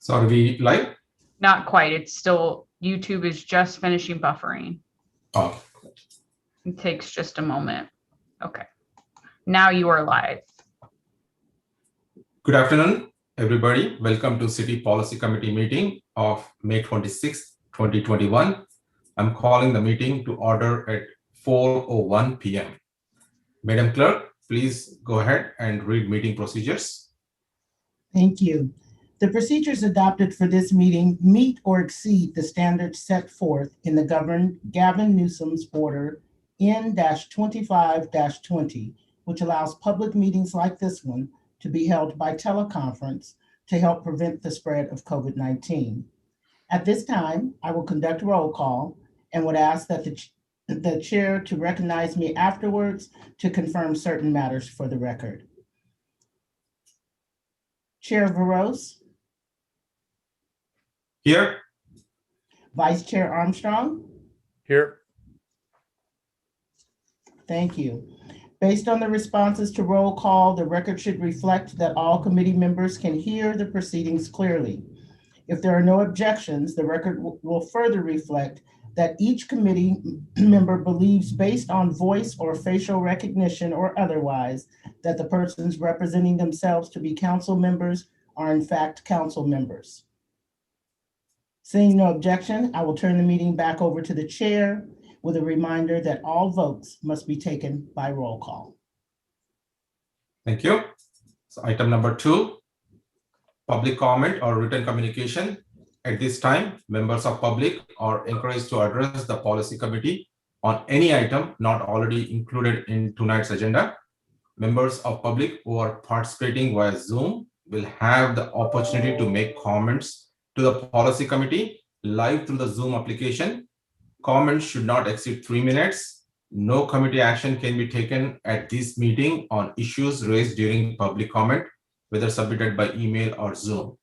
So are we live? Not quite. It's still, YouTube is just finishing buffering. Oh, It takes just a moment. Okay. Now you are live. good afternoon, everybody. Welcome to City Policy Committee meeting of May 26, 2021. I'm calling the meeting to order at 4:01 p.m. Madam Clerk, please go ahead and read meeting procedures. Thank you. The procedures adopted for this meeting meet or exceed the standards set forth in the Gavin Newsom's Order N-25-20, which allows public meetings like this one to be held by teleconference to help prevent the spread of COVID-19. At this time, I will conduct roll call and would ask that the chair to recognize me afterwards to confirm certain matters for the record. Chair Veros. Here. Vice Chair Armstrong. Here. Thank you. Based on the responses to roll call, the record should reflect that all committee members can hear the proceedings clearly. If there are no objections, the record will further reflect that each committee member believes, based on voice or facial recognition or otherwise, that the persons representing themselves to be council members are in fact council members. Seeing no objection, I will turn the meeting back over to the chair with a reminder that all votes must be taken by roll call. Thank you. So item number 2, public comment or written communication. At this time, members of public are encouraged to address the policy committee on any item not already included in tonight's agenda. Members of public who are participating via Zoom will have the opportunity to make comments to the policy committee live through the Zoom application. Comments should not exceed 3 minutes. No committee action can be taken at this meeting on issues raised during public comment, whether submitted by email or Zoom.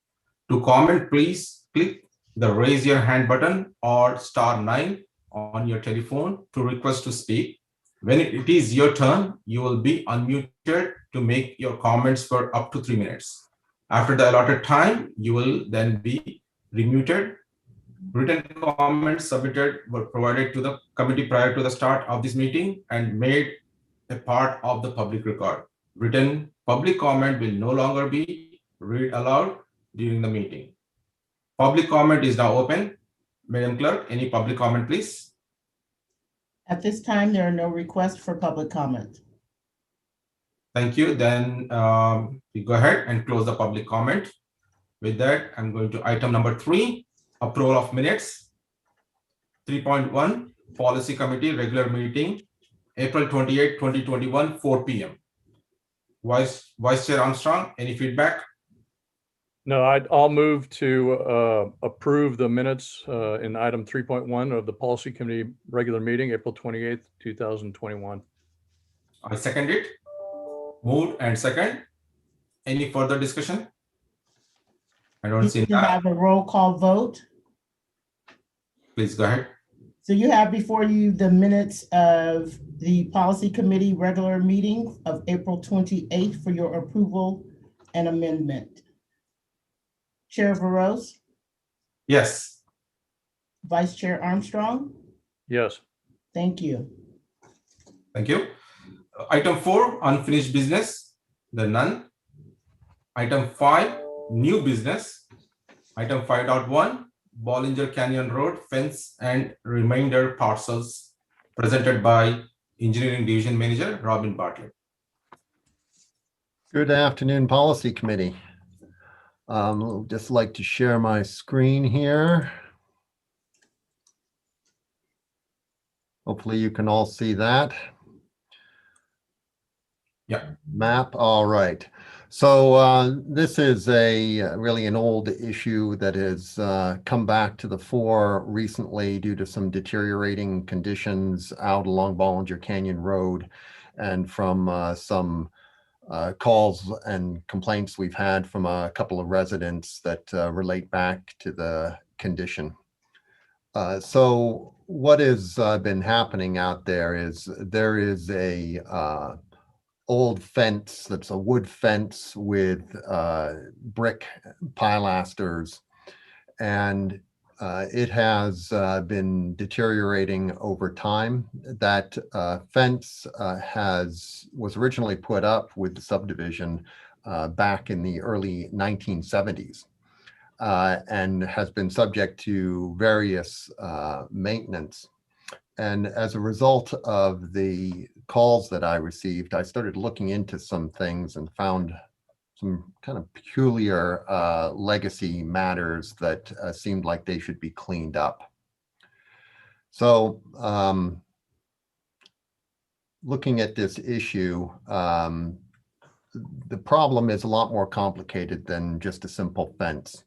To comment, please click the raise your hand button or *9 on your telephone to request to speak. When it is your turn, you will be unmuted to make your comments for up to 3 minutes. After the allotted time, you will then be remuted. Written comments submitted were provided to the committee prior to the start of this meeting and made a part of the public record. Written public comment will no longer be read aloud during the meeting. Public comment is now open. Madam Clerk, any public comment, please? At this time, there are no requests for public comment. Thank you. Then we go ahead and close the public comment. With that, I'm going to item number 3, approval of minutes. 3.1, Policy Committee regular meeting, April 28, 2021, 4 p.m. Vice Chair Armstrong, any feedback? No, I'll move to approve the minutes in item 3.1 of the Policy Committee regular meeting, April 28th, 2021. I second it. Moved and second. Any further discussion? I don't see You have a roll call vote. Please go ahead. So you have before you the minutes of the Policy Committee regular meeting of April 28th for your approval and amendment. Chair Veros, Yes. Vice Chair Armstrong, Yes. thank you. Thank you. Item 4, unfinished business, the none. Item 5, new business. Item 5.1, Bollinger Canyon Road fence and remainder parcels, presented by Engineering Division Manager Robin Bartlett. Good afternoon, Policy Committee. I'd just like to share my screen here. Hopefully you can all see that. Yeah. Map, all right. So this is really an old issue that has come back to the fore recently due to some deteriorating conditions out along Bollinger Canyon Road and from some calls and complaints we've had from a couple of residents that relate back to the condition. So what has been happening out there is a old fence that's a wood fence with brick pilasters And it has been deteriorating over time. That fence was originally put up with the subdivision back in the early 1970s and has been subject to various maintenance. And as a result of the calls that I received, I started looking into some things and found some kind of peculiar legacy matters that seemed like they should be cleaned up. So looking at this issue, the problem is a lot more complicated than just a simple fence.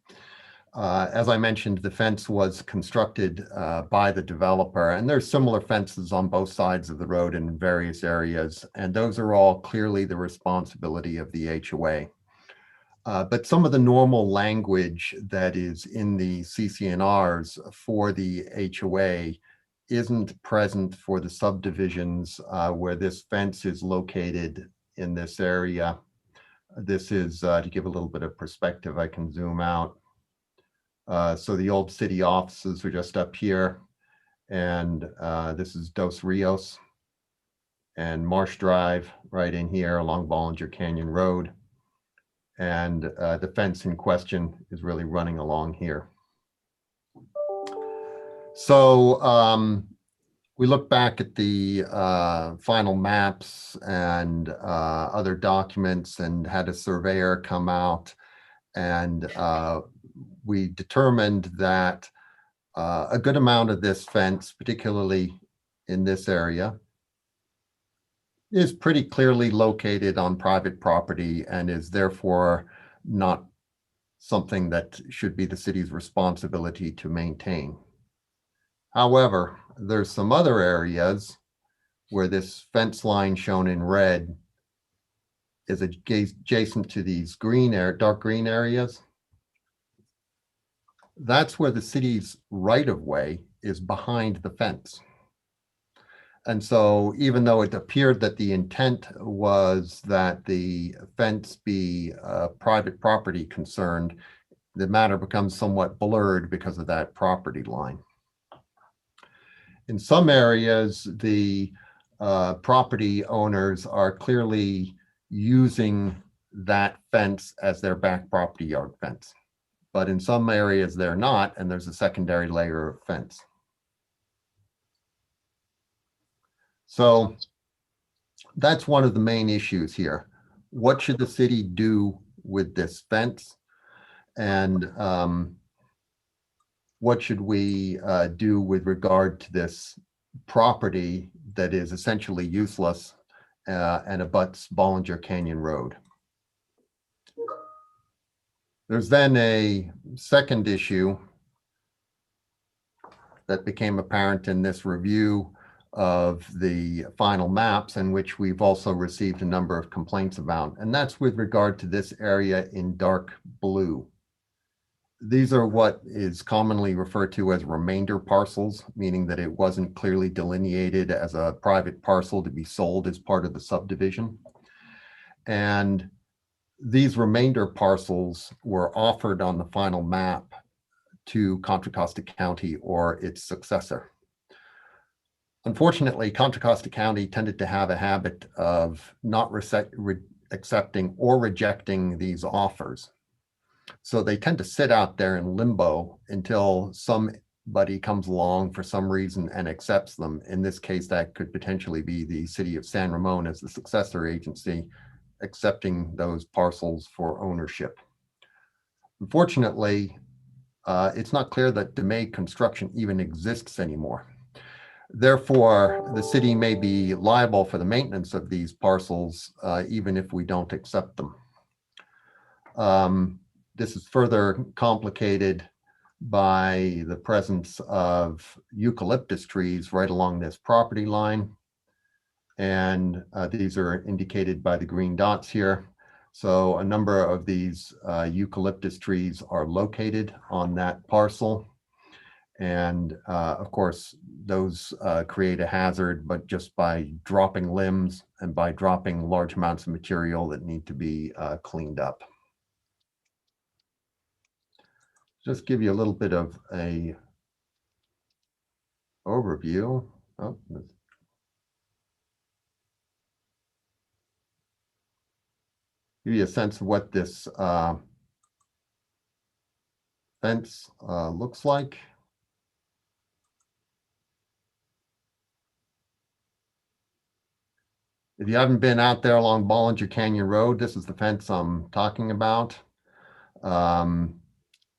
As I mentioned, the fence was constructed by the developer, and there's similar fences on both sides of the road in various areas, and those are all clearly the responsibility of the HOA. But some of the normal language that is in the CC&Rs for the HOA isn't present for the subdivisions where this fence is located in this area. This is, to give a little bit of perspective, I can zoom out. So the old city offices are just up here, and this is Dos Rios and Marsh Drive right in here along Bollinger Canyon Road. And the fence in question is really running along here. So we look back at the final maps and other documents and had a surveyor come out, and we determined that a good amount of this fence, particularly in this area, is pretty clearly located on private property and is therefore not something that should be the city's responsibility to maintain. However, there's some other areas where this fence line shown in red is adjacent to these dark green areas. That's where the city's right-of-way is behind the fence. And so even though it appeared that the intent was that the fence be private property concerned, the matter becomes somewhat blurred because of that property line. In some areas, the property owners are clearly using that fence as their back property yard fence. But in some areas they're not, and there's a secondary layer of fence. So that's one of the main issues here. What should the city do with this fence? And what should we do with regard to this property that is essentially useless and abuts Bollinger Canyon Road? There's then a second issue that became apparent in this review of the final maps, in which we've also received a number of complaints about, and that's with regard to this area in dark blue. These are what is commonly referred to as remainder parcels, meaning that it wasn't clearly delineated as a private parcel to be sold as part of the subdivision. And these remainder parcels were offered on the final map to Contra Costa County or its successor. Unfortunately, Contra Costa County tended to have a habit of not accepting or rejecting these offers. So they tend to sit out there in limbo until somebody comes along for some reason and accepts them. In this case, that could potentially be the city of San Ramon as the successor agency accepting those parcels for ownership. Unfortunately, it's not clear that DeMay construction even exists anymore. Therefore, the city may be liable for the maintenance of these parcels, even if we don't accept them. This is further complicated by the presence of eucalyptus trees right along this property line. And these are indicated by the green dots here. So a number of these eucalyptus trees are located on that parcel. And of course, those create a hazard, but just by dropping limbs and by dropping large amounts of material that need to be cleaned up. just give you a little bit of a overview. Oh, give you a sense of what this fence looks like. If you haven't been out there along Bollinger Canyon Road, this is the fence I'm talking about.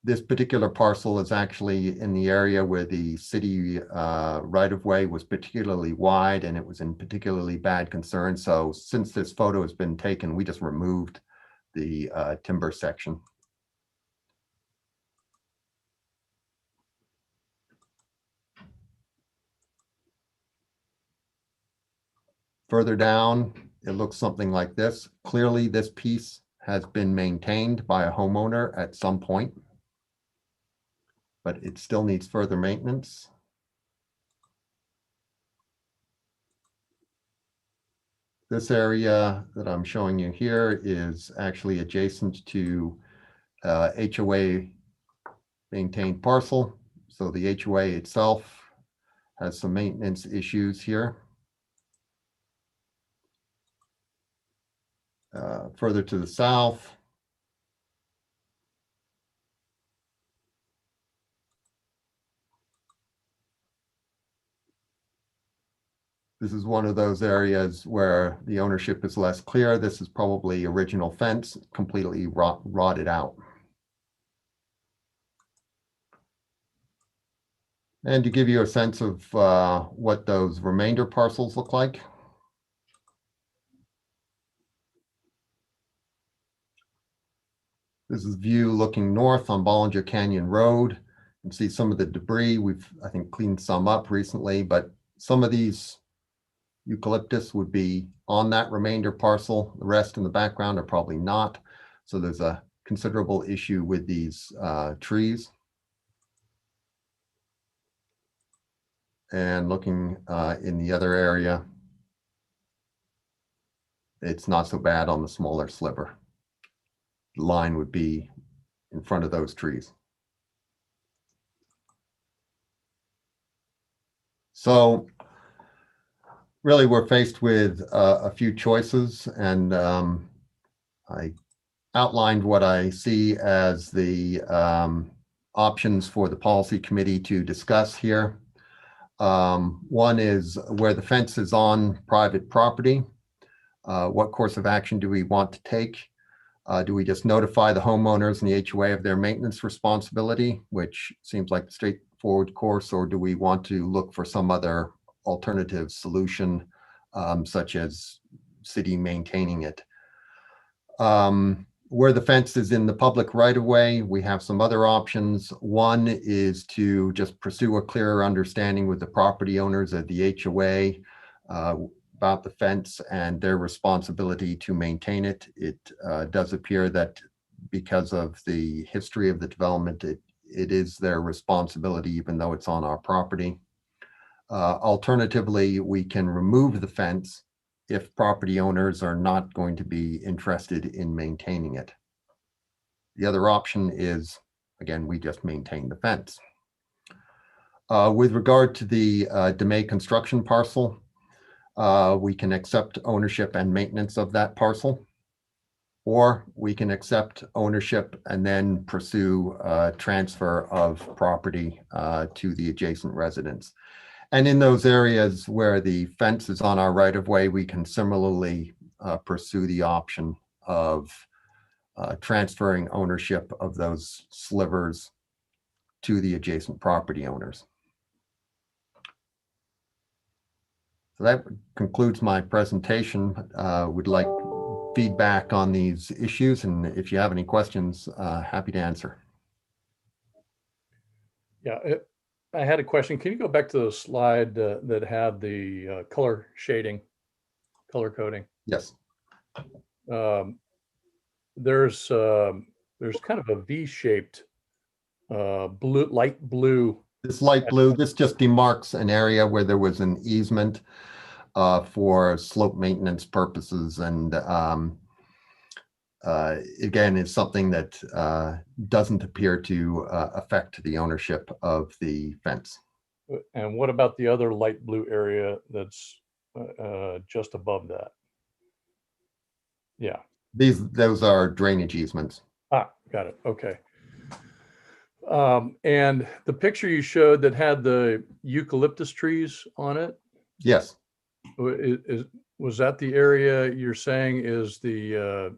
This particular parcel is actually in the area where the city right-of-way was particularly wide and it was in particularly bad concern. So since this photo has been taken, we just removed the timber section. Further down, it looks something like this. Clearly, this piece has been maintained by a homeowner at some point, but it still needs further maintenance. This area that I'm showing you here is actually adjacent to HOA maintained parcel. So the HOA itself has some maintenance issues here. Further to the south, this is one of those areas where the ownership is less clear. This is probably original fence, completely rotted out. And to give you a sense of what those remainder parcels look like. This is view looking north on Bollinger Canyon Road. You can see some of the debris. We've, I think, cleaned some up recently, but some of these eucalyptus would be on that remainder parcel. The rest in the background are probably not. So there's a considerable issue with these trees. And looking in the other area, it's not so bad on the smaller sliver. The line would be in front of those trees. So really, we're faced with a few choices, and I outlined what I see as the options for the policy committee to discuss here. One is where the fence is on private property. What course of action do we want to take? Do we just notify the homeowners and the HOA of their maintenance responsibility, which seems like the straightforward course, or do we want to look for some other alternative solution, such as city maintaining it? Where the fence is in the public right-of-way, we have some other options. One is to just pursue a clearer understanding with the property owners of the HOA about the fence and their responsibility to maintain it. It does appear that because of the history of the development, it is their responsibility, even though it's on our property. Alternatively, we can remove the fence if property owners are not going to be interested in maintaining it. The other option is, again, we just maintain the fence. With regard to the DeMay construction parcel, we can accept ownership and maintenance of that parcel, or we can accept ownership and then pursue transfer of property to the adjacent residents. And in those areas where the fence is on our right-of-way, we can similarly pursue the option of transferring ownership of those slivers to the adjacent property owners. So that concludes my presentation. Would like feedback on these issues, and if you have any questions, happy to answer. Yeah, I had a question. Can you go back to the slide that had the color shading, color coding? Yes. There's kind of a V-shaped blue, light blue. This light blue, this just demarks an area where there was an easement for slope maintenance purposes, and again, is something that doesn't appear to affect the ownership of the fence. And what about the other light blue area that's just above that? Yeah. Those are drainage easements. Ah, got it. Okay. And the picture you showed that had the eucalyptus trees on it, Yes. was that the area you're saying is the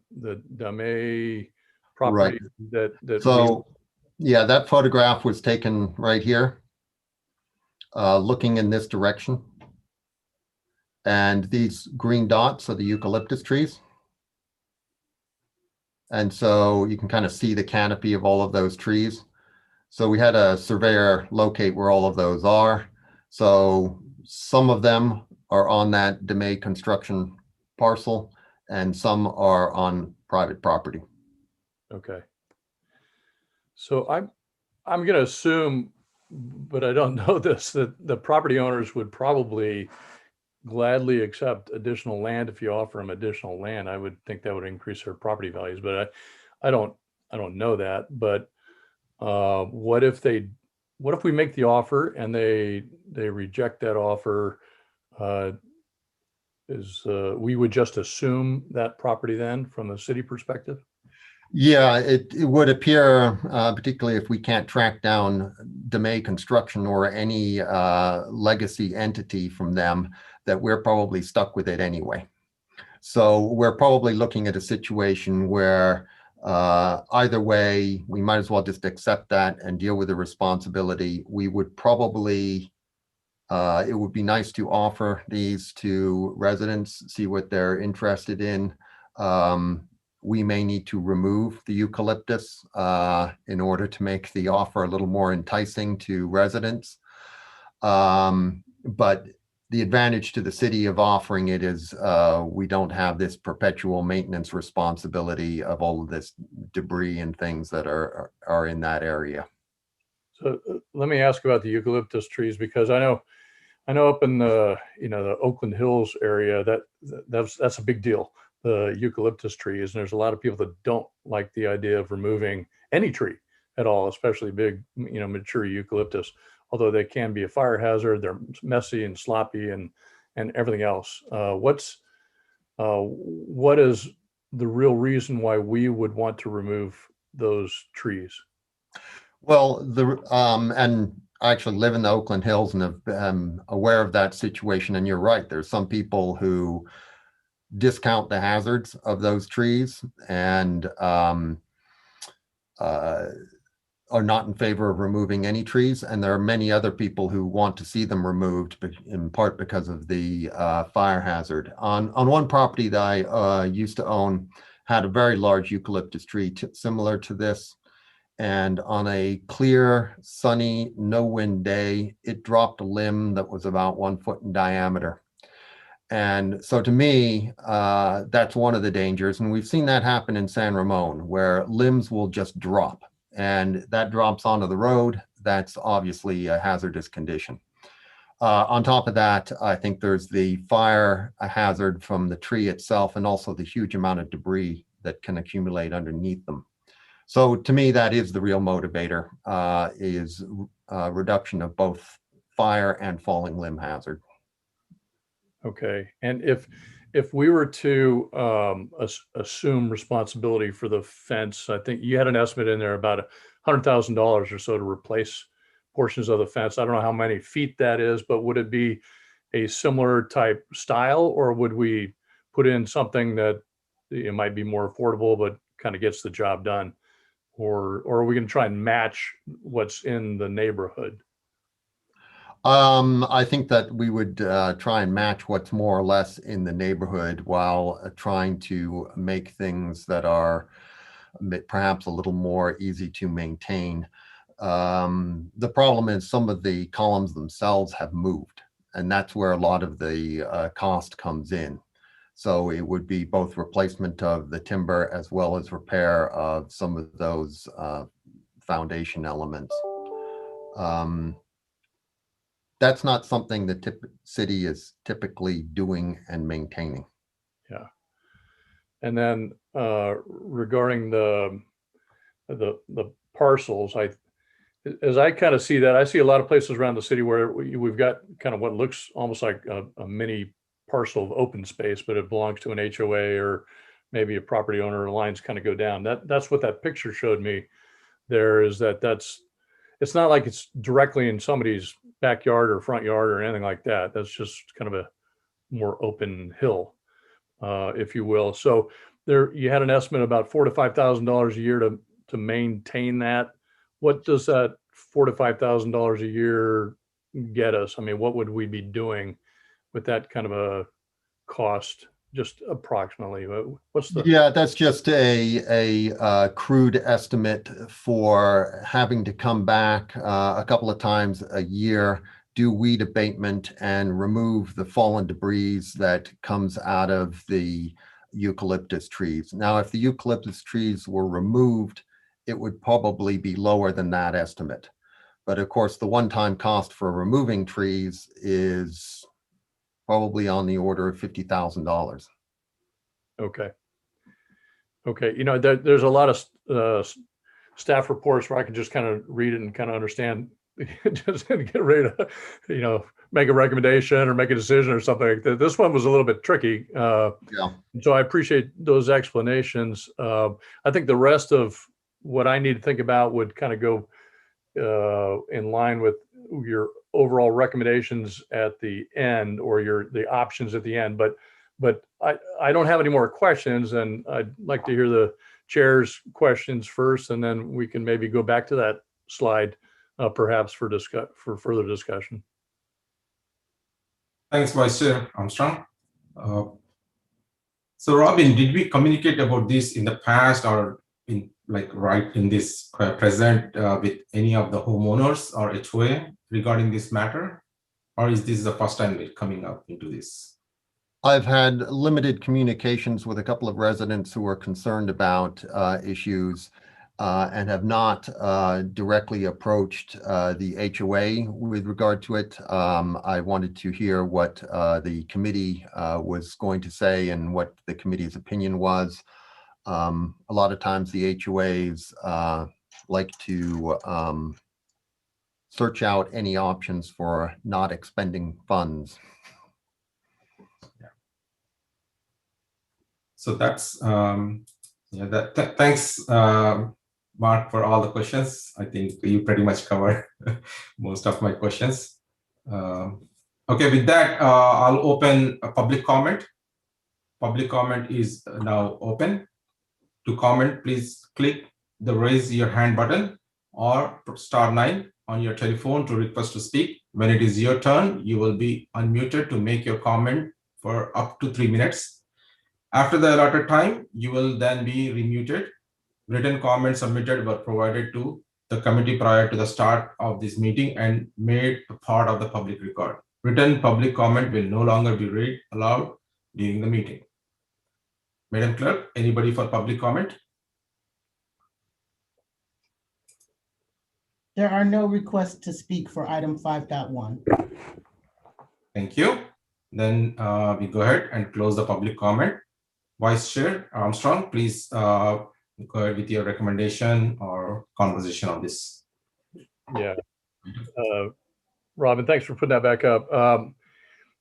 Dame property that So, yeah, that photograph was taken right here, looking in this direction. And these green dots are the eucalyptus trees. And so you can kind of see the canopy of all of those trees. So we had a surveyor locate where all of those are. So some of them are on that DeMay construction parcel and some are on private property. Okay. So I'm going to assume, but I don't know this, that the property owners would probably gladly accept additional land if you offer them additional land. I would think that would increase their property values, but I don't know that. But what if we make the offer and they reject that offer? We would just assume that property then from the city perspective? Yeah, it would appear, particularly if we can't track down DeMay Construction or any legacy entity from them, that we're probably stuck with it anyway. So we're probably looking at a situation where either way, we might as well just accept that and deal with the responsibility. We would probably, it would be nice to offer these to residents, see what they're interested in. We may need to remove the eucalyptus in order to make the offer a little more enticing to residents. But the advantage to the city of offering it is we don't have this perpetual maintenance responsibility of all of this debris and things that are in that area. So let me ask about the eucalyptus trees, because I know up in the Oakland Hills area that's a big deal, the eucalyptus trees, and there's a lot of people that don't like the idea of removing any tree at all, especially big mature eucalyptus, although they can be a fire hazard. They're messy and sloppy and everything else. What is the real reason why we would want to remove those trees? Well, and I actually live in the Oakland Hills and am aware of that situation. And you're right. There's some people who discount the hazards of those trees and are not in favor of removing any trees. And there are many other people who want to see them removed, in part because of the fire hazard. On one property that I used to own, had a very large eucalyptus tree similar to this. And on a clear, sunny, no wind day, it dropped a limb that was about 1 foot in diameter. And so to me, that's one of the dangers. And we've seen that happen in San Ramon, where limbs will just drop and that drops onto the road. That's obviously a hazardous condition. On top of that, I think there's the fire hazard from the tree itself and also the huge amount of debris that can accumulate underneath them. So to me, that is the real motivator, is reduction of both fire and falling limb hazard. Okay. And if we were to assume responsibility for the fence, I think you had an estimate in there about $100,000 or so to replace portions of the fence. I don't know how many feet that is, but would it be a similar type style, or would we put in something that it might be more affordable but kind of gets the job done? Or are we going to try and match what's in the neighborhood? I think that we would try and match what's more or less in the neighborhood while trying to make things that are perhaps a little more easy to maintain. The problem is some of the columns themselves have moved, and that's where a lot of the cost comes in. So it would be both replacement of the timber as well as repair of some of those foundation elements. That's not something the city is typically doing and maintaining. Yeah. And then regarding the parcels, as I kind of see that, I see a lot of places around the city where we've got kind of what looks almost like a mini parcel of open space, but it belongs to an HOA or maybe a property owner, lines kind of go down. That's what that picture showed me there, is it's not like it's directly in somebody's backyard or front yard or anything like that. That's just kind of a more open hill, if you will. So there, you had an estimate about $4,000 to $5,000 a year to maintain that. What does that $4,000 to $5,000 a year get us? I mean, what would we be doing with that kind of a cost, just approximately? What's the? Yeah, that's just a crude estimate for having to come back a couple of times a year, do weed abatement, and remove the fallen debris that comes out of the eucalyptus trees. Now, if the eucalyptus trees were removed, it would probably be lower than that estimate. But of course, the one-time cost for removing trees is probably on the order of $50,000. Okay. Okay. You know, there's a lot of staff reports where I can just kind of read it and kind of understand, just get ready to, you know, make a recommendation or make a decision or something like that. This one was a little bit tricky. Yeah. So I appreciate those explanations. I think the rest of what I need to think about would kind of go in line with your overall recommendations at the end, or the options at the end. But I don't have any more questions, and I'd like to hear the chair's questions first, and then we can maybe go back to that slide, perhaps for further discussion. Thanks, Vice Chair Armstrong. So Robin, did we communicate about this in the past, or in right in this present with any of the homeowners or HOA regarding this matter? Or is this the first time we're coming up into this? I've had limited communications with a couple of residents who are concerned about issues and have not directly approached the HOA with regard to it. I wanted to hear what the committee was going to say and what the committee's opinion was. A lot of times the HOAs like to search out any options for not expending funds. So that's thanks, Mark, for all the questions. I think you pretty much covered most of my questions. Okay, with that, I'll open a public comment. Public comment is now open. To comment, please click the raise your hand button or *9 on your telephone to request to speak. When it is your turn, you will be unmuted to make your comment for up to 3 minutes. After the allotted time, you will then be remuted. Written comments submitted were provided to the committee prior to the start of this meeting and made a part of the public record. Written public comment will no longer be read aloud during the meeting. Madam Clerk, anybody for public comment? There are no requests to speak for item 5.1. Thank you. Then we go ahead and close the public comment. Vice Chair Armstrong, please go ahead with your recommendation or conversation on this. Yeah. Robin, thanks for putting that back up.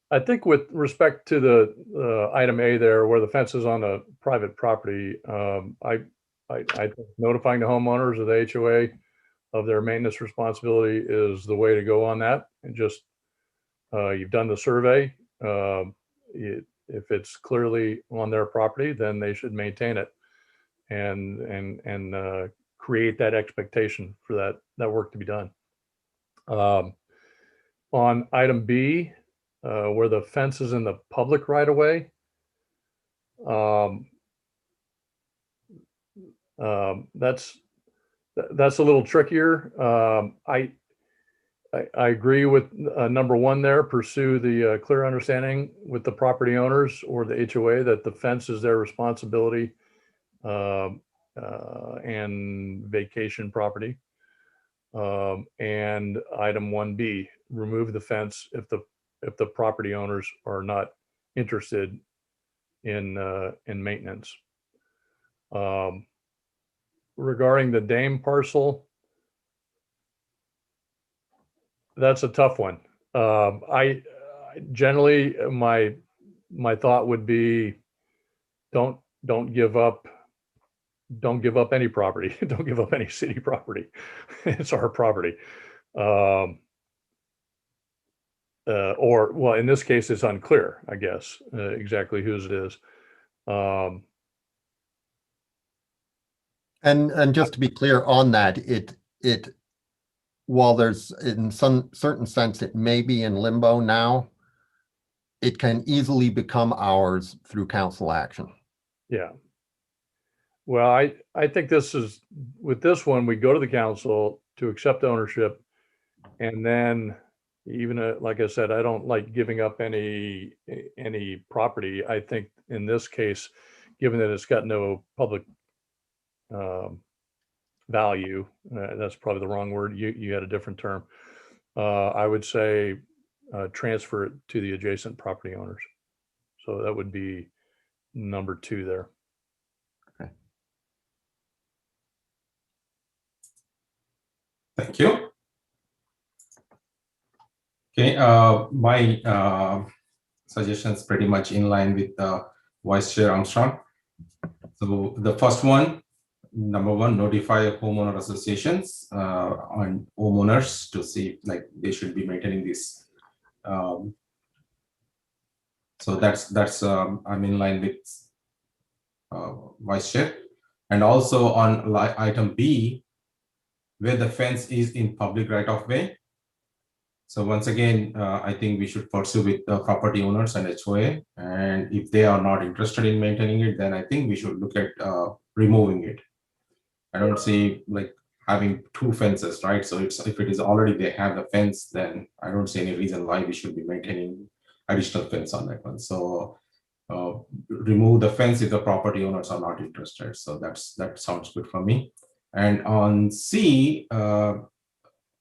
I think with respect to the item A there, where the fence is on a private property, I think notifying the homeowners of the HOA of their maintenance responsibility is the way to go on that. And just, you've done the survey. If it's clearly on their property, then they should maintain it and create that expectation for that work to be done. On item B, where the fence is in the public right of way, that's a little trickier. I agree with number 1 there. Pursue the clear understanding with the property owners or the HOA that the fence is their responsibility and vacation property. And item 1B, remove the fence if the property owners are not interested in maintenance. Regarding the Dame parcel, that's a tough one. I generally, my thought would be, don't give up any property. Don't give up any city property. It's our property. Or, well, in this case, it's unclear, I guess, exactly whose it is. And just to be clear on that, while there's in some certain sense, it may be in limbo now, it can easily become ours through council action. Yeah. Well, I think with this one, we go to the council to accept ownership. And then even, like I said, I don't like giving up any property. I think in this case, given that it's got no public value, that's probably the wrong word. You had a different term. I would say transfer it to the adjacent property owners. So that would be number 2 there. Okay. Thank you. Okay, my suggestion is pretty much in line with Vice Chair Armstrong. So the first one, number 1, notify homeowner associations and homeowners to see like they should be maintaining this. So that's I'm in line with Vice Chair. And also on item B, where the fence is in public right of way. So once again, I think we should pursue with the property owners and HOA. And if they are not interested in maintaining it, then I think we should look at removing it. I don't see like having 2 fences, right? So if it is already they have the fence, then I don't see any reason why we should be maintaining additional fence on that one. So remove the fence if the property owners are not interested. So that sounds good for me. And on C,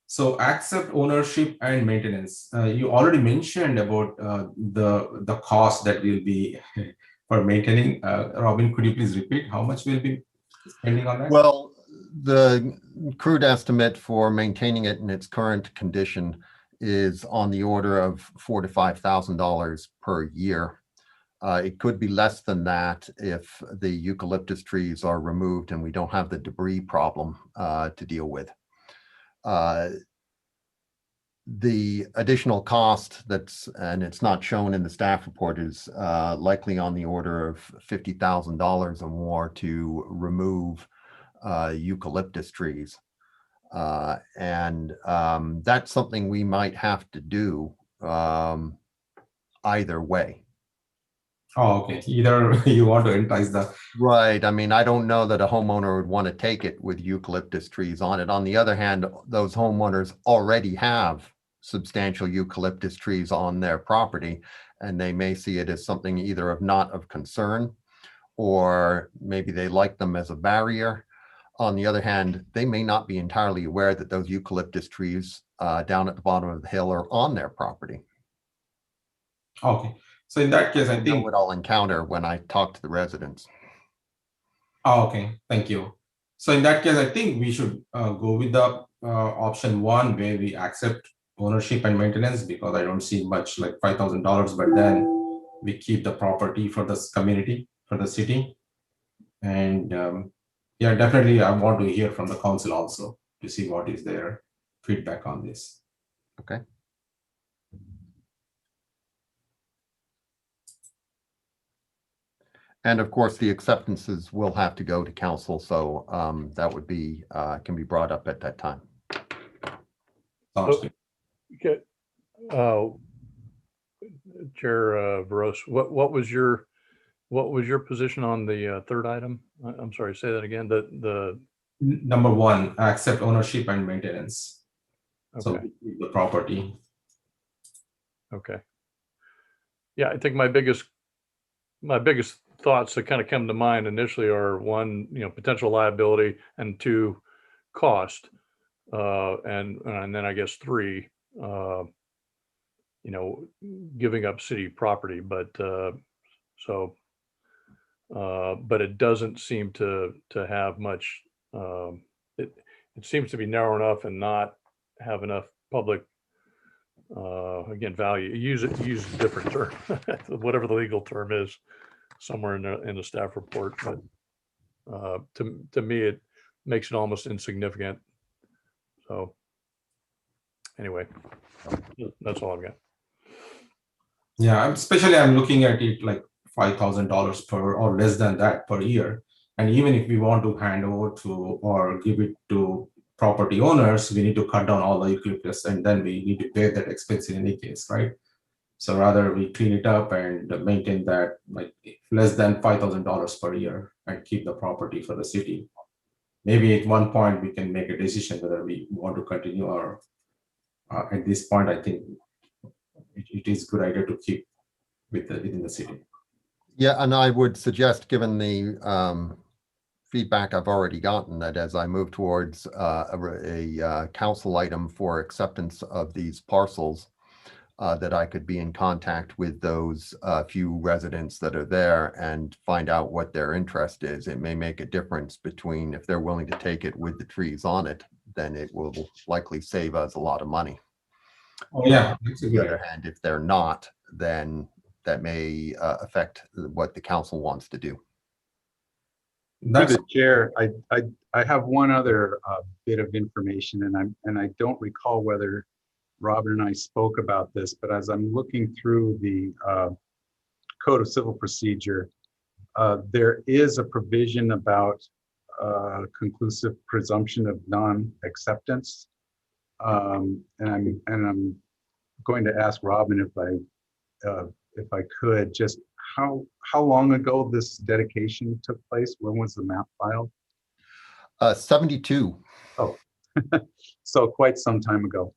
so accept ownership and maintenance. You already mentioned about the cost that will be for maintaining. Robin, could you please repeat how much we'll be spending on that? Well, the crude estimate for maintaining it in its current condition is on the order of $4,000 to $5,000 per year. It could be less than that if the eucalyptus trees are removed and we don't have the debris problem to deal with. The additional cost and it's not shown in the staff report, is likely on the order of $50,000 or more to remove eucalyptus trees. And that's something we might have to do either way. Oh, okay. Either you want to entice the Right. I mean, I don't know that a homeowner would want to take it with eucalyptus trees on it. On the other hand, those homeowners already have substantial eucalyptus trees on their property, and they may see it as something either not of concern, or maybe they like them as a barrier. On the other hand, they may not be entirely aware that those eucalyptus trees down at the bottom of the hill are on their property. Okay. So in that case, I I know think. what I'll encounter when I talk to the residents. Oh, okay. Thank you. So in that case, I think we should go with the option 1 where we accept ownership and maintenance, because I don't see much like $5,000, but then we keep the property for this community, for the city. And yeah, definitely I want to hear from the council also to see what is their feedback on this. Okay. And of course, the acceptances will have to go to council, so that would be can be brought up at that time. Sounds good. Okay. Chair Veros, what was your position on the 3rd item? I'm sorry, say that again. The Number 1, accept ownership and maintenance. So okay. the property. Okay. Yeah, I think my biggest thoughts that kind of come to mind initially are 1, potential liability, and 2, cost, and then I guess 3, giving up city property. But so But it doesn't seem to have much, it seems to be narrow enough and not have enough public, again, value. Use a different term, whatever the legal term is, somewhere in the staff report. But to me, it makes it almost insignificant. So anyway, that's all I've got. Yeah, especially I'm looking at it like $5,000 per or less than that per year. And even if we want to hand over to or give it to property owners, we need to cut down all the eucalyptus and then we need to pay that expense in any case, right? So rather we clean it up and maintain that like less than $5,000 per year and keep the property for the city. Maybe at one point we can make a decision whether we want to continue or at this point, I think it is good idea to keep within the city. Yeah, and I would suggest, given the feedback I've already gotten, that as I move towards a council item for acceptance of these parcels, that I could be in contact with those few residents that are there and find out what their interest is. It may make a difference between if they're willing to take it with the trees on it, then it will likely save us a lot of money. Oh yeah, that's a On the good other idea. hand, if they're not, then that may affect what the council wants to do. Through That's the chair, I have one other bit of information, and I don't recall whether Robin and I spoke about this, but as I'm looking through the Code of Civil Procedure, there is a provision about conclusive presumption of non-acceptance, and I'm going to ask Robin if I could just how long ago this dedication took place? When was the map filed? 72. Oh, so quite some time ago.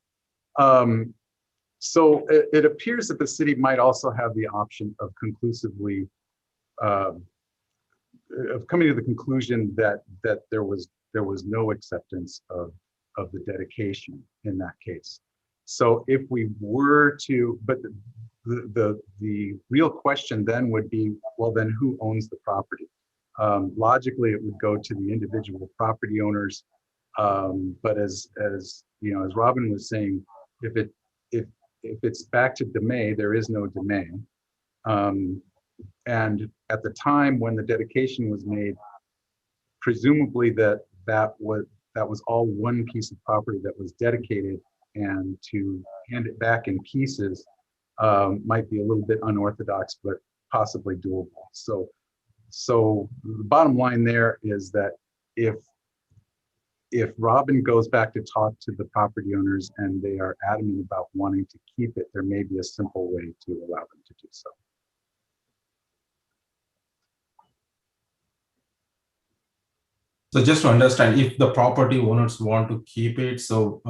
So it appears that the city might also have the option of conclusively of coming to the conclusion that there was no acceptance of the dedication in that case. So if we were to, but the real question then would be, well, then who owns the property? Logically, it would go to the individual property owners. But as you know, as Robin was saying, if it's back to DMA, there is no DMA. And at the time when the dedication was made, presumably that was all one piece of property that was dedicated, and to hand it back in pieces might be a little bit unorthodox, but possibly doable. So the bottom line there is that if Robin goes back to talk to the property owners and they are adamant about wanting to keep it, there may be a simple way to allow them to do so. so just to understand, if the property owners want to keep it, so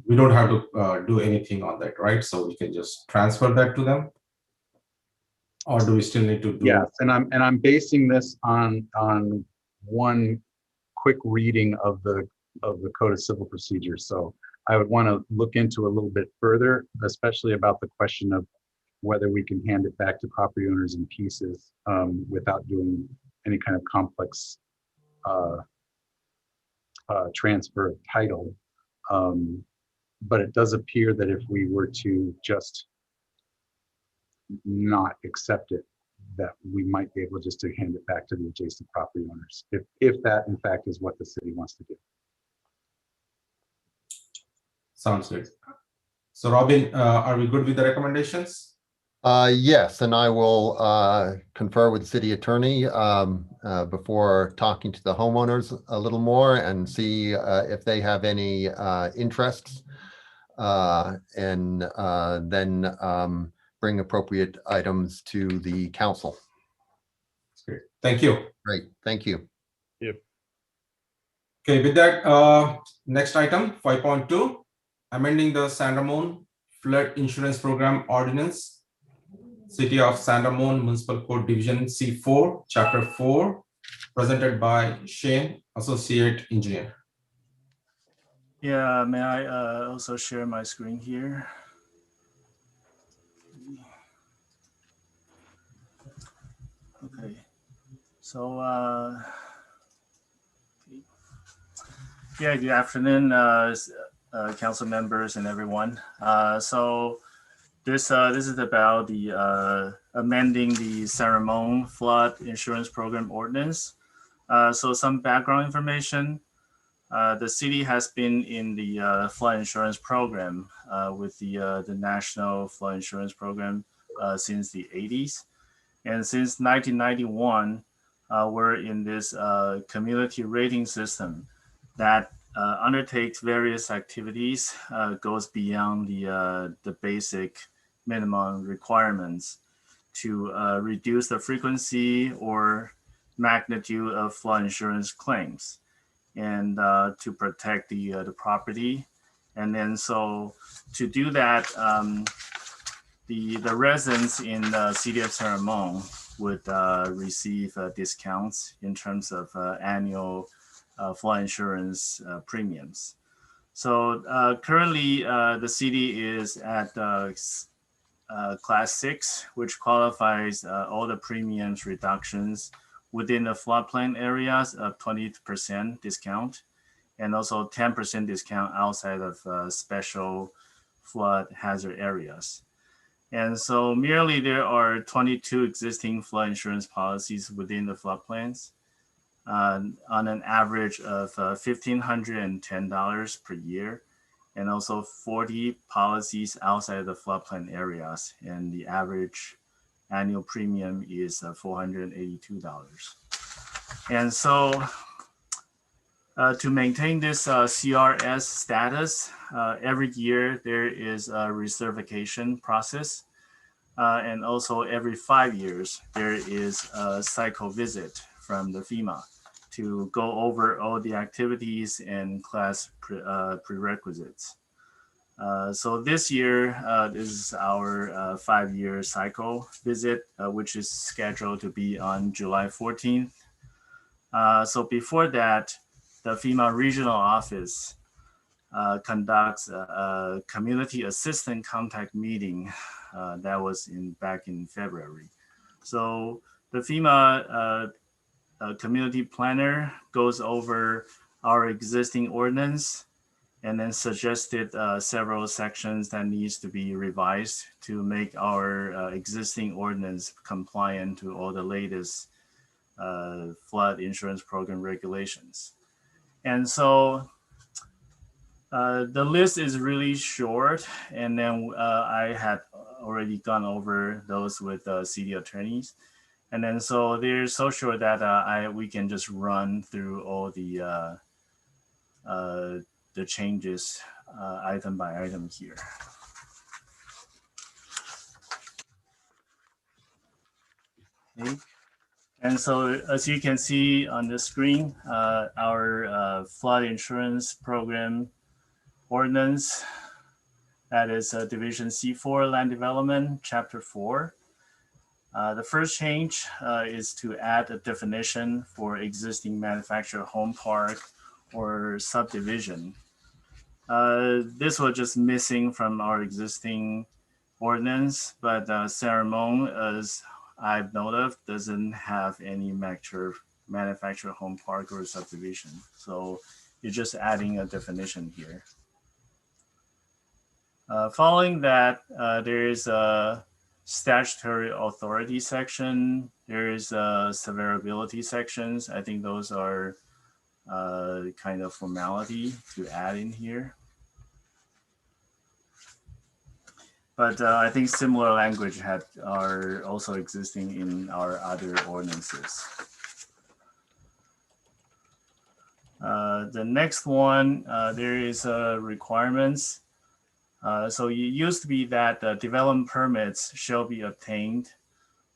we don't have to do anything on that, right? So we can just transfer that to them, or do we still need to do? Yes, and I'm basing this on one quick reading of the Code of Civil Procedure. So I would want to look into a little bit further, especially about the question of whether we can hand it back to property owners in pieces without doing any kind of complex transfer of title. But it does appear that if we were to just not accept it, that we might be able just to hand it back to the adjacent property owners, if that in fact is what the city wants to do. Sounds good. So Robin, are we good with the recommendations? Yes, and I will confer with the city attorney before talking to the homeowners a little more and see if they have any interests, and then bring appropriate items to the council. That's great. Thank you. Great, thank you. Okay, with that, next item, 5.2, amending the Sandra Flirt Insurance Program Ordinance, City of Sandra Municipal Code Division C4, Chapter 4, presented by Shane, Associate Engineer. Yeah, may I also share my screen here? Okay. So, okay. Yeah, good afternoon, council members and everyone. So this is about the amending the Ceremony Flood Insurance Program Ordinance. So some background information. The city has been in the flood insurance program with the National Flood Insurance Program since the 80s. And since 1991, we're in this community rating system that undertakes various activities, goes beyond the basic minimum requirements to reduce the frequency or magnitude of flood insurance claims and to protect the property. And then so to do that, the residents in the city of Ceremony would receive discounts in terms of annual flood insurance premiums. So currently the city is at class 6, which qualifies all the premiums reductions within the floodplain areas of 20% discount and also 10% discount outside of special flood hazard areas. And so merely there are 22 existing flood insurance policies within the floodplains on an average of $1,510 per year, and also 40 policies outside the floodplain areas. And the average annual premium is $482. And so to maintain this CRS status, every year there is a recertification process. And also every 5 years, there is a cycle visit from the FEMA to go over all the activities and class prerequisites. So this year, this is our 5-year cycle visit, which is scheduled to be on July 14th. So before that, the FEMA regional office conducts a community assistant contact meeting that was back in February. So the FEMA community planner goes over our existing ordinance and then suggested several sections that needs to be revised to make our existing ordinance compliant to all the latest flood insurance program regulations. And so the list is really short, and then I had already gone over those with city attorneys. And then so they're so sure that we can just run through all the changes item by item here. Okay. And so as you can see on the screen, our flood insurance program ordinance, that is Division C4 Land Development, Chapter 4. The first change is to add a definition for existing manufactured home park or subdivision. This was just missing from our existing ordinance, but Ceremony, as I've noted, doesn't have any manufactured home park or subdivision. So you're just adding a definition here. Following that, there is a statutory authority section. There is a severability sections. I think those are kind of formality to add in here. But I think similar language are also existing in our other ordinances. The next one, there is requirements. So it used to be that development permits shall be obtained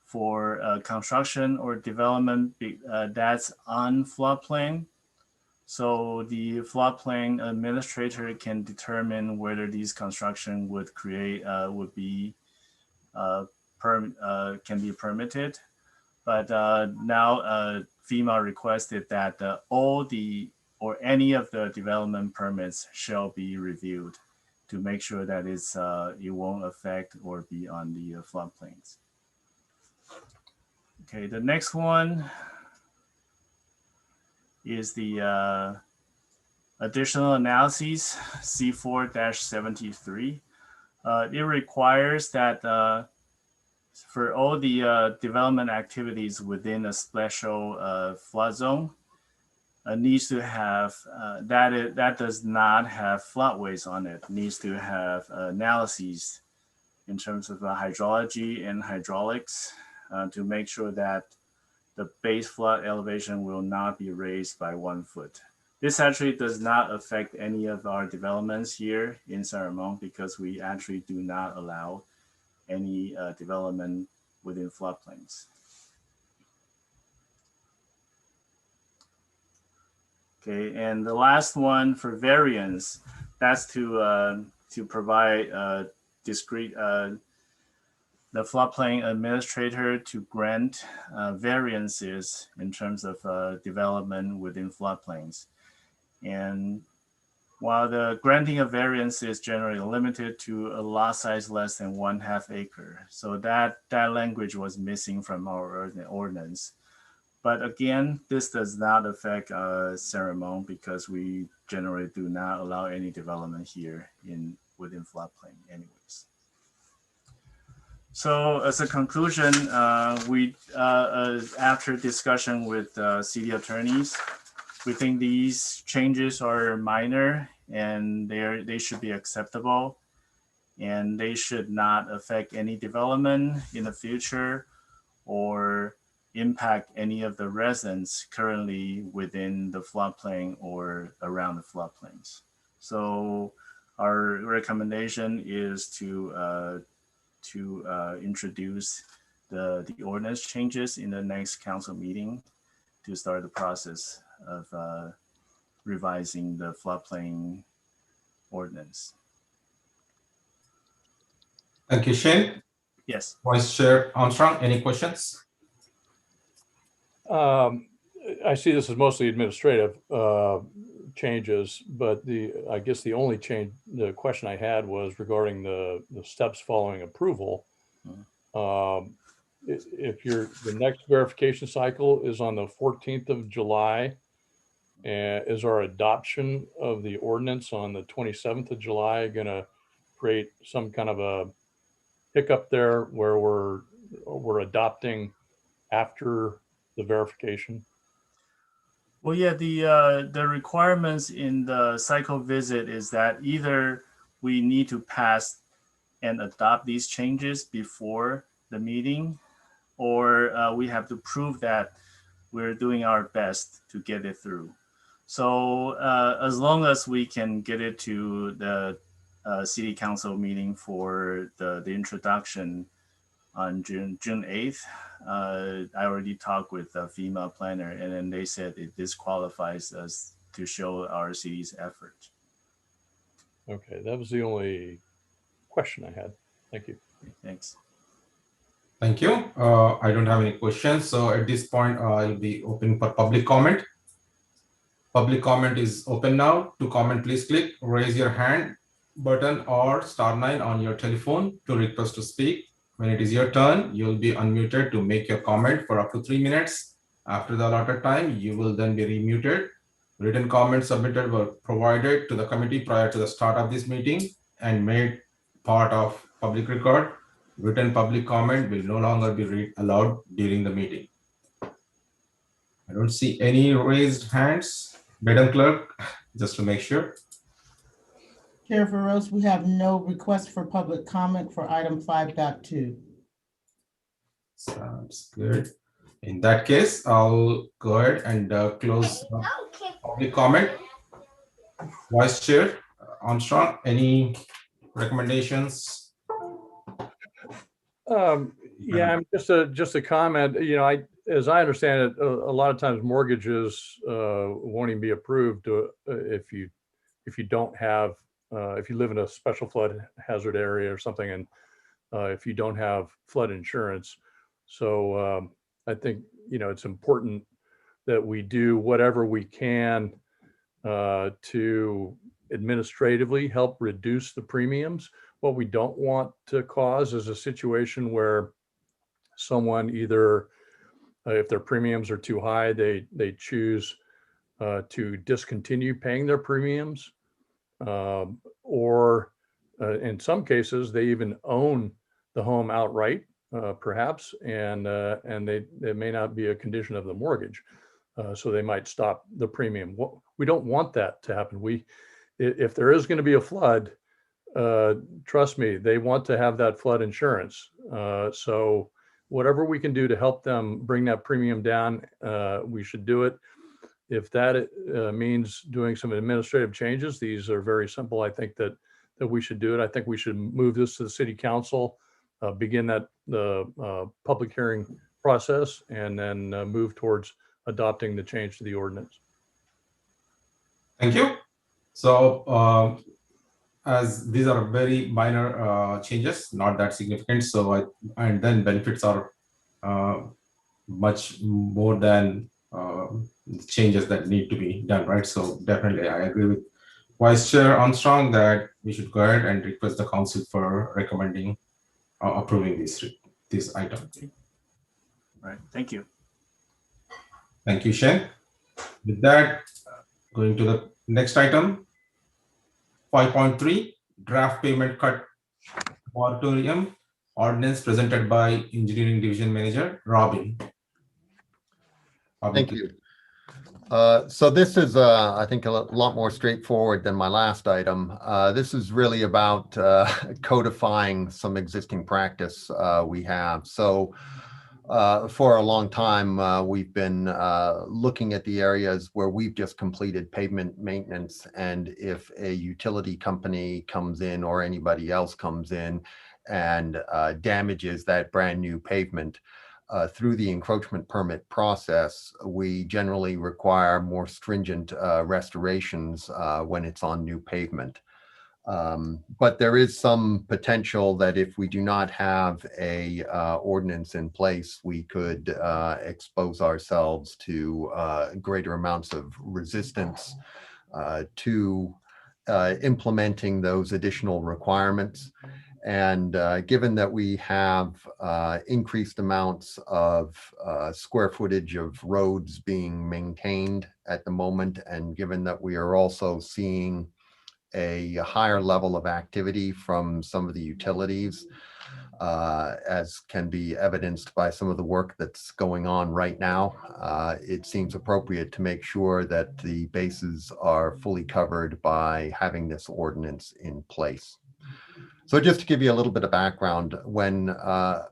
for construction or development that's on floodplain. So the floodplain administrator can determine whether these construction would can be permitted. But now FEMA requested that all or any of the development permits shall be reviewed to make sure that it won't affect or be on the floodplains. Okay, the next one is the additional analyses C4-73. It requires that for all the development activities within a special flood zone, needs to have that does not have floodways on it. Needs to have analyses in terms of hydrology and hydraulics to make sure that the base flood elevation will not be raised by 1 foot. This actually does not affect any of our developments here in San Ramon because we actually do not allow any development within floodplains. Okay, and the last one for variance, that's to provide discrete the floodplain administrator to grant variances in terms of development within floodplains. And while the granting of variance is generally limited to a lot size less than 1/2 acre, so that language was missing from our ordinance. But again, this does not affect San Ramon because we generally do not allow any development here within floodplain anyways. So as a conclusion, we after discussion with city attorneys, we think these changes are minor and they should be acceptable, and they should not affect any development in the future or impact any of the residents currently within the floodplain or around the floodplains. So our recommendation is to introduce the ordinance changes in the next council meeting to start the process of revising the floodplain ordinance. Thank you, Shane. Yes. Vice Chair Armstrong, any questions? I see this as mostly administrative changes, but I guess the only the question I had was regarding the steps following approval. If the next verification cycle is on the 14th of July, is our adoption of the ordinance on the 27th of July going to create some kind of a hiccup there where we're adopting after the verification? Well, yeah, the requirements in the cycle visit is that either we need to pass and adopt these changes before the meeting, or we have to prove that we're doing our best to get it through. So as long as we can get it to the city council meeting for the introduction on June 8th, I already talked with the FEMA planner, and then they said it disqualifies us to show our city's effort. Okay, that was the only question I had. Thank you. Thanks. Thank you. I don't have any questions. So at this point, I'll be open for public comment. Public comment is open now. To comment, please click raise your hand button or *9 on your telephone to request to speak. When it is your turn, you'll be unmuted to make your comment for up to 3 minutes. After the allotted time, you will then be remuted. Written comments submitted were provided to the committee prior to the start of this meeting and made part of public record. Written public comment will no longer be read aloud during the meeting. I don't see any raised hands. Madam Clerk, just to make sure. Chair Feroz, we have no request for public comment for item 5.2. Sounds good. In that case, I'll go ahead and close public comment. Vice Chair Armstrong, any recommendations? Yeah, just a comment. You know, as I understand it, a lot of times mortgages won't even be approved if you don't have if you live in a special flood hazard area or something, and if you don't have flood insurance. So I think, you know, it's important that we do whatever we can to administratively help reduce the premiums. What we don't want to cause is a situation where someone either If their premiums are too high, they choose to discontinue paying their premiums. Or in some cases, they even own the home outright, perhaps, and they may not be a condition of the mortgage. So they might stop the premium. We don't want that to happen. If there is going to be a flood, trust me, they want to have that flood insurance. So whatever we can do to help them bring that premium down, we should do it. If that means doing some administrative changes, these are very simple. I think that we should do it. I think we should move this to the city council, begin the public hearing process, and then move towards adopting the change to the ordinance. Thank you. So as these are very minor changes, not that significant. So and then benefits are much more than changes that need to be done, right? So definitely I agree with Vice Chair Armstrong that we should go ahead and request the council for recommending approving this item. Right, thank you. Thank you, Shane. With that, going to the next item, 5.3, draft payment cut moratorium ordinance presented by Engineering Division Manager Robin. Thank you. So this is, I think, a lot more straightforward than my last item. This is really about codifying some existing practice we have. So for a long time, we've been looking at the areas where we've just completed pavement maintenance. And if a utility company comes in or anybody else comes in and damages that brand new pavement, through the encroachment permit process, we generally require more stringent restorations when it's on new pavement. But there is some potential that if we do not have a ordinance in place, we could expose ourselves to greater amounts of resistance to implementing those additional requirements. And given that we have increased amounts of square footage of roads being maintained at the moment, and given that we are also seeing a higher level of activity from some of the utilities, as can be evidenced by some of the work that's going on right now, it seems appropriate to make sure that the bases are fully covered by having this ordinance in place. So just to give you a little bit of background, when a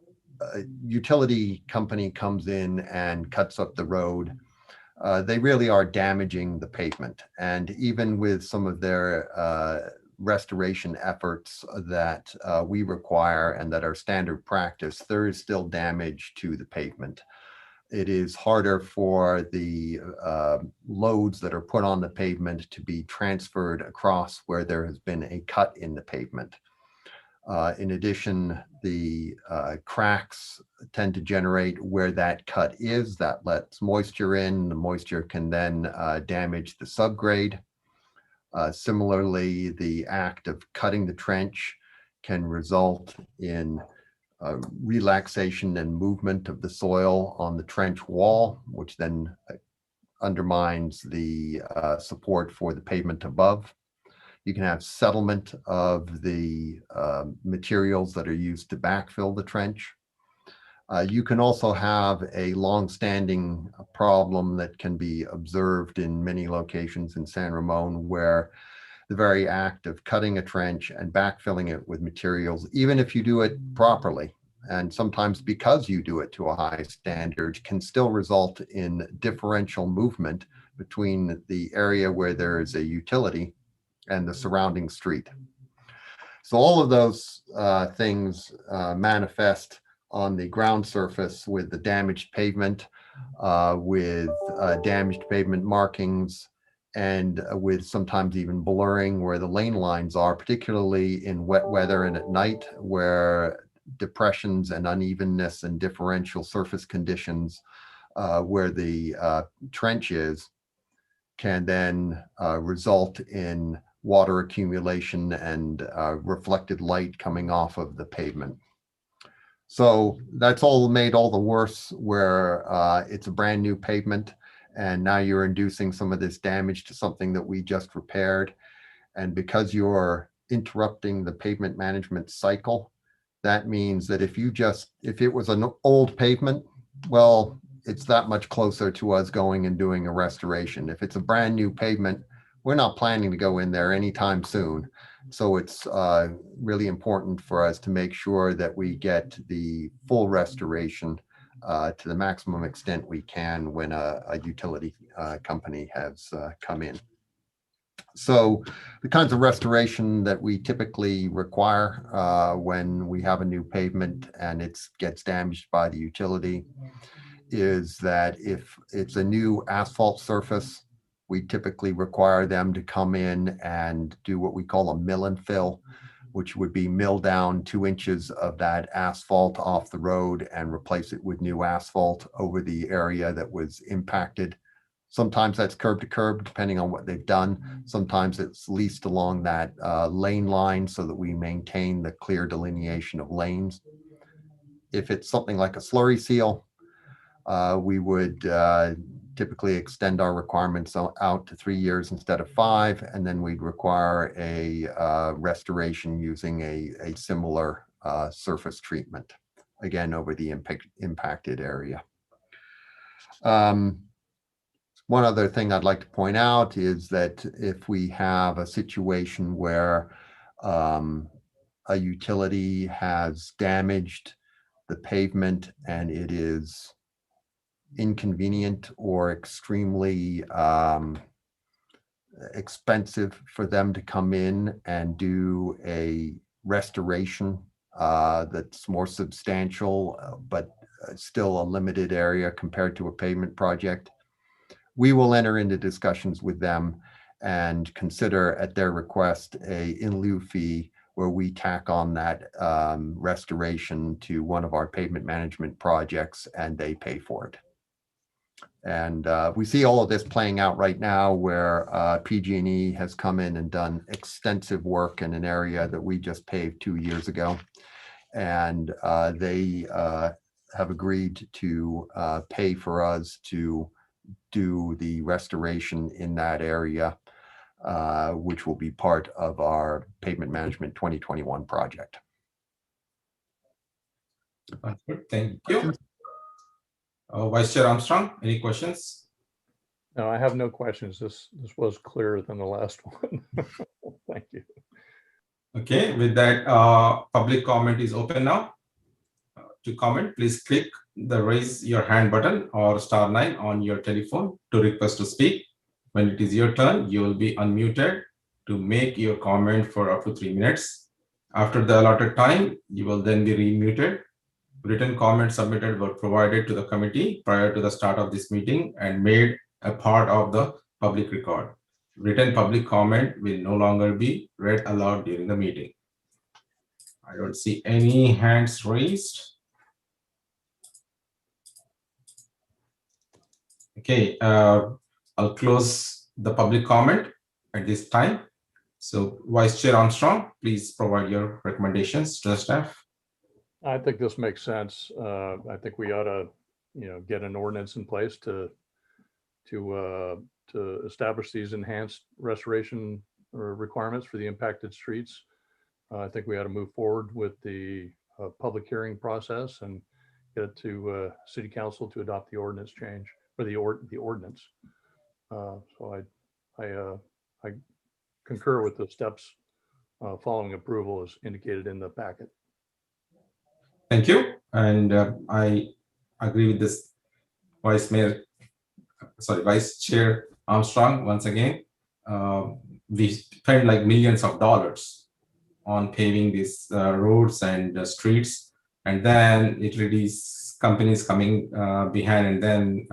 utility company comes in and cuts up the road, they really are damaging the pavement. And even with some of their restoration efforts that we require and that are standard practice, there is still damage to the pavement. It is harder for the loads that are put on the pavement to be transferred across where there has been a cut in the pavement. In addition, the cracks tend to generate where that cut is. That lets moisture in. The moisture can then damage the subgrade. Similarly, the act of cutting the trench can result in relaxation and movement of the soil on the trench wall, which then undermines the support for the pavement above. You can have settlement of the materials that are used to backfill the trench. You can also have a long-standing problem that can be observed in many locations in San Ramon, where the very act of cutting a trench and backfilling it with materials, even if you do it properly, and sometimes because you do it to a high standard, can still result in differential movement between the area where there is a utility and the surrounding street. So all of those things manifest on the ground surface with the damaged pavement, with damaged pavement markings, and with sometimes even blurring where the lane lines are, particularly in wet weather and at night, where depressions and unevenness and differential surface conditions where the trench is can then result in water accumulation and reflected light coming off of the pavement. So that's all made all the worse where it's a brand new pavement and now you're inducing some of this damage to something that we just repaired. And because you're interrupting the pavement management cycle, that means that if it was an old pavement, well, it's that much closer to us going and doing a restoration. If it's a brand new pavement, we're not planning to go in there anytime soon. So it's really important for us to make sure that we get the full restoration to the maximum extent we can when a utility company has come in. So the kinds of restoration that we typically require when we have a new pavement and it gets damaged by the utility is that if it's a new asphalt surface, we typically require them to come in and do what we call a mill and fill, which would be mill down 2 inches of that asphalt off the road and replace it with new asphalt over the area that was impacted. Sometimes that's curb to curb, depending on what they've done. Sometimes it's leased along that lane line so that we maintain the clear delineation of lanes. If it's something like a slurry seal, we would typically extend our requirements out to 3 years instead of 5, and then we'd require a restoration using a similar surface treatment, again, over the impacted area. One other thing I'd like to point out is that if we have a situation where a utility has damaged the pavement and it is inconvenient or extremely expensive for them to come in and do a restoration that's more substantial, but still a limited area compared to a pavement project, we will enter into discussions with them and consider at their request a in lieu fee where we tack on that restoration to one of our pavement management projects and they pay for it. And we see all of this playing out right now where PG&E has come in and done extensive work in an area that we just paved 2 years ago. And they have agreed to pay for us to do the restoration in that area, which will be part of our pavement management 2021 project. Thank you. Vice Chair Armstrong, any questions? No, I have no questions. This was clearer than the last one. Thank you. Okay, with that, public comment is open now. To comment, please click the raise your hand button or *9 on your telephone to request to speak. When it is your turn, you will be unmuted to make your comment for up to 3 minutes. After the allotted time, you will then be remuted. Written comments submitted were provided to the committee prior to the start of this meeting and made a part of the public record. Written public comment will no longer be read aloud during the meeting. I don't see any hands raised. Okay, I'll close the public comment at this time. So Vice Chair Armstrong, please provide your recommendations to the staff. I think this makes sense. I think we ought to, get an ordinance in place to establish these enhanced restoration requirements for the impacted streets. I think we ought to move forward with the public hearing process and get it to City Council to adopt the ordinance change or the ordinance. So I concur with the steps following approval as indicated in the packet. Thank you. And I agree with this Vice Chair Armstrong. Once again, we spend like millions of dollars on paving these roads and streets, and then it really is companies coming behind, and then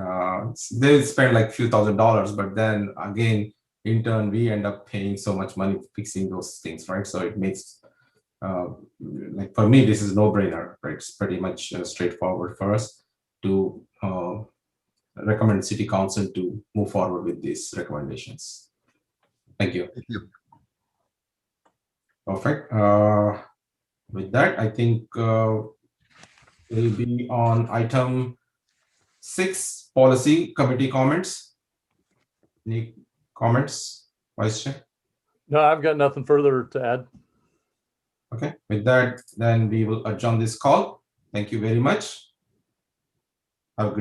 they spend like few $1,000s, but then again, in turn, we end up paying so much money fixing those things, right? So it makes like for me, this is no brainer, right? It's pretty much straightforward for us to recommend City Council to move forward with these recommendations. Thank you. Thank you. Perfect. With that, I think will be on item 6, policy committee comments. Any comments, Vice Chair? No, I've got nothing further to add. Okay, with that, then we will adjourn this call. Thank you very much. Have a good